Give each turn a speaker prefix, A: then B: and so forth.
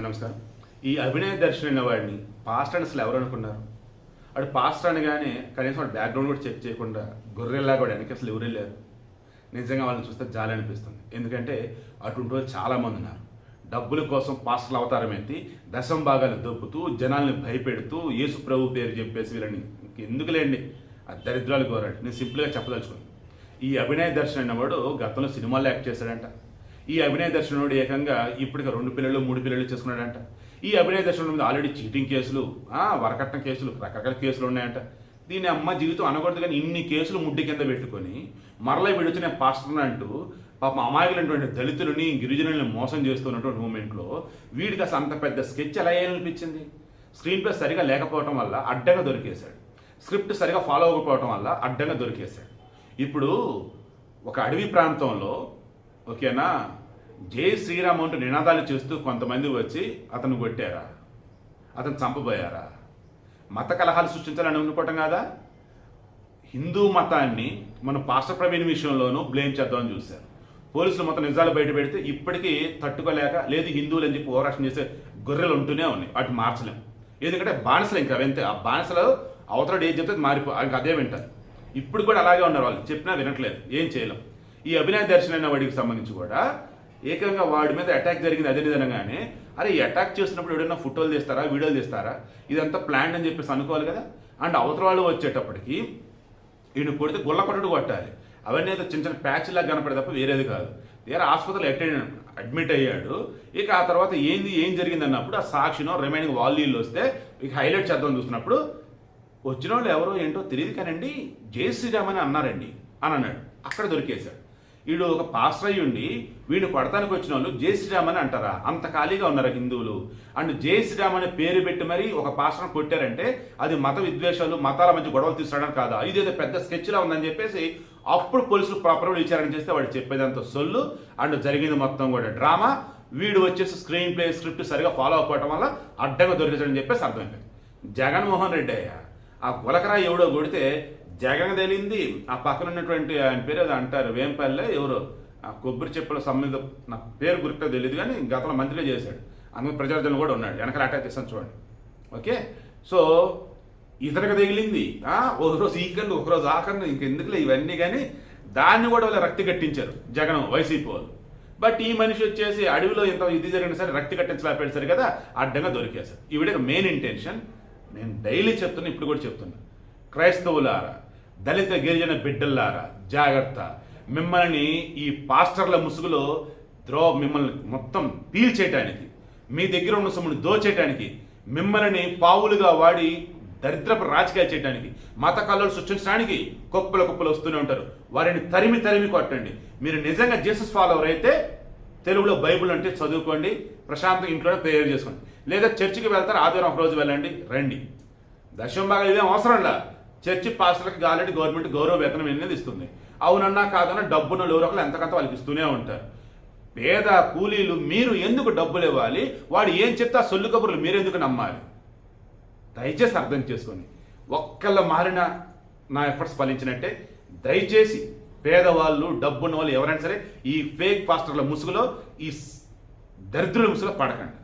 A: నమస్కారం. ఈ అభినయ దర్శన్ అనే వాడిని పాస్టర్ అని అసలు ఎవరు అనుకున్నారు? వాడు పాస్టర్ అనగానే కనీసం వాడు బ్యాక్గ్రౌండ్ కూడా చెక్ చేయకుండా గొర్రెల్లా కూడా వెనక్కి అసలు ఎవరు వెళ్ళారు. నిజంగా వాళ్ళని చూస్తే జాలి అనిపిస్తుంది. ఎందుకంటే అటువంటి వాళ్ళు చాలామంది ఉన్నారు. డబ్బుల కోసం పాస్టర్ల అవతారం ఎత్తి దశం భాగాలు దొప్పుతూ జనాల్ని భయపెడుతూ యేసు ప్రభు పేరు చెప్పేసి వీళ్ళని ఎందుకులేండి ఆ దరిద్రాలు కోరాడు. నేను సింపుల్గా చెప్పదలుచుకున్నాను. ఈ అభినయ దర్శన్ అన్నవాడు గతంలో సినిమాల్లో యాక్ట్ చేశాడంట. ఈ అభినయ దర్శనుడు ఏకంగా ఇప్పటికి 2 పిల్లలు 3 పిల్లలు చేసుకున్నాడంట. ఈ అభినయ దర్శనుడి మీద ఆల్రెడీ చీటింగ్ కేసులు, వరకట్నం కేసులు, రకరకాల కేసులు ఉన్నాయంట. దీని అమ్మ జీవితం అనకూడదు కానీ ఇన్ని కేసులు ముడ్డి కింద పెట్టుకొని మరలా వీడొచ్చి నేను పాస్టర్ని అంటూ పాపం అమాయకులైనటువంటి దళితులని గిరిజనులను మోసం చేస్తున్నటువంటి మూమెంట్లో వీడికి అసలు అంత పెద్ద స్కెచ్ ఎలా అనిపించింది? స్క్రీన్ ప్లే సరిగా లేకపోవడం వల్ల అడ్డంగా దొరికేశాడు. స్క్రిప్ట్ సరిగా ఫాలో అవ్వకపోవడం వల్ల అడ్డంగా దొరికేశాడు. ఇప్పుడు ఒక అడవి ప్రాంతంలో ఓకేనా జై శ్రీరామ్ అంటూ నినాదాలు చేస్తూ కొంతమంది వచ్చి అతను కొట్టారా, అతను చంపబోయారా? మత కలహాలు సృష్టించాలని అనుకోవటం కాదా? హిందూ మతాన్ని మన పాస్టర్ ప్రవీణ్ విషయంలోనూ బ్లేమ్ చేద్దామని చూశారు. పోలీసులు మొత్తం నిజాలు బయట పెడితే ఇప్పటికీ తట్టుకోలేక లేదు హిందువులు అని చెప్పి ఓవరాక్షన్ చేసే గొర్రెలు ఉంటూనే ఉన్నాయి. వాటిని మార్చలేం. ఎందుకంటే బానిసలు ఇంకా అవంతే. ఆ బానిసలు అవతల ఏం చెప్తే ఇంకా అదే వింటారు. ఇప్పుడు కూడా అలాగే ఉన్నారు. వాళ్ళు చెప్పినా వినట్లేదు. ఏం చేయలేం. ఈ అభినయ దర్శన్ అనే వాడికి సంబంధించి కూడా ఏకంగా వాడి మీద అటాక్ జరిగింది అదే విధంగానే. అరే ఈ అటాక్ చేస్తున్నప్పుడు ఎవరైనా ఫోటోలు తీస్తారా, వీడియోలు తీస్తారా? ఇదంతా ప్లాన్ అని చెప్పేసి అనుకోవాలి కదా. అండ్ అవతల వాళ్ళు వచ్చేటప్పటికి ఈయన కొడితే గుల్ల కొట్టడు కొట్టాలి. అవన్నీ అయితే చిన్న చిన్న ప్యాచ్లాగా కనపడే తప్ప వేరేది కాదు. వేరే ఆసుపత్రిలో అడ్మిట్ అయ్యాడు. ఇక ఆ తర్వాత ఏం జరిగింది అన్నప్పుడు ఆ సాక్షినో రిమైనింగ్ వాల్యూలు వస్తే ఇక హైలైట్ చేద్దామని చూస్తున్నప్పుడు వచ్చిన వాళ్ళు ఎవరో ఏంటో తెలియదు కానండి జై శ్రీరామ్ అని అన్నారండి అని అన్నాడు. అక్కడ దొరికేశాడు. వీడు ఒక పాస్టర్ అయ్యి ఉండి వీడిని కొడతానికి వచ్చిన వాళ్ళు జై శ్రీరామ్ అని అంటారా? అంత ఖాళీగా ఉన్నారా హిందువులు? అండ్ జై శ్రీరామ్ అనే పేరు పెట్టి మరీ ఒక పాస్టర్ని కొట్టారంటే అది మత విద్వేషాలు, మతాల మధ్య గొడవలు తీసుకోవడానికి కాదా? ఇదేదో పెద్ద స్కెచ్లా ఉందని చెప్పేసి అప్పుడు పోలీసులు ప్రాపర్గా విచారణ చేస్తే వాడు చెప్పేదంతా సొల్లు. అండ్ జరిగింది మొత్తం కూడా డ్రామా. వీడు వచ్చేసి స్క్రీన్ ప్లే స్క్రిప్ట్ సరిగా ఫాలో అవ్వకపోవడం వల్ల అడ్డంగా దొరికేసాడని చెప్పేసి అర్థమైపోయింది. జగన్మోహన్ రెడ్డి అయ్యా ఆ గులకరా ఎవడో కొడితే జగన్ తెలియంది. ఆ పక్కన ఉన్నటువంటి ఆయన పేరు అది అంటారు వేంపల్లె ఎవరో ఆ కొబ్బరి చెప్పుల సంబంధ నా పేరు గుర్తు తెలియదు కానీ గతంలో మంత్రిగా చేశాడు. అందులో ప్రజార్జన కూడా ఉన్నాడు. వెనకాల అటాక్ చేస్తాను చూడండి. ఓకే, సో ఇతనికి తగిలింది. ఒకరోజు ఈ కన్ను ఒకరోజు ఆ కన్ను ఇంకెందుకులే ఇవన్నీ. కానీ దాన్ని కూడా వాళ్ళు రక్తి కట్టించారు జగన్ వైసీపీ వాళ్ళు. బట్ ఈ మనిషి వచ్చేసి అడవిలో ఎంత ఇది జరిగినా సరే రక్తి కట్టించలేకపోయాడు సరే కదా, అడ్డంగా దొరికేశారు. ఈవిడ మెయిన్ ఇంటెన్షన్ నేను డైలీ చెప్తున్నా, ఇప్పుడు కూడా చెప్తున్నా, క్రైస్తవులారా, దళిత గిరిజన బిడ్డల్లారా జాగ్రత్త. మిమ్మల్ని ఈ పాస్టర్ల ముసుగులో మిమ్మల్ని మొత్తం పీల్చేయటానికి, మీ దగ్గర ఉన్న సొమ్ముని దోచేయటానికి, మిమ్మల్ని పావులుగా వాడి దరిద్రపు రాజకీయాలు చేయడానికి, మత కళలు సృష్టించడానికి కుప్పలు వస్తూనే ఉంటారు. వారిని తరిమి కొట్టండి. మీరు నిజంగా జీసస్ ఫాలోవర్ అయితే తెలుగులో బైబుల్ అంటే చదువుకోండి, ప్రశాంతంగా ఇంట్లోనే ప్రేయర్ చేసుకోండి. లేదా చర్చికి వెళ్తారు, ఆదివారం ఒక రోజు వెళ్ళండి, రండి. దశం భాగాలు ఇదేం అవసరంలా. చర్చి పాస్టర్లకి ఆల్రెడీ గవర్నమెంట్ గౌరవ వేతనం అనేది ఇస్తుంది. అవునన్నా కాదన్నా డబ్బున్న ఎవరొకరు ఎంతకంత వాళ్ళకి ఇస్తూనే ఉంటారు. పేద కూలీలు మీరు ఎందుకు డబ్బులు ఇవ్వాలి? వాడు ఏం చెప్తే ఆ సొల్లు కబుర్లు మీరు ఎందుకు నమ్మాలి? దయచేసి అర్థం చేసుకోండి. ఒక్కళ్ళ మారిన నా ఎఫర్ట్స్ ఫలించినట్టే. దయచేసి పేదవాళ్ళు, డబ్బున్న వాళ్ళు ఎవరైనా సరే ఈ ఫేక్ పాస్టర్ల ముసుగులో, ఈ దరిద్రుల ముసుగులో పడకండి.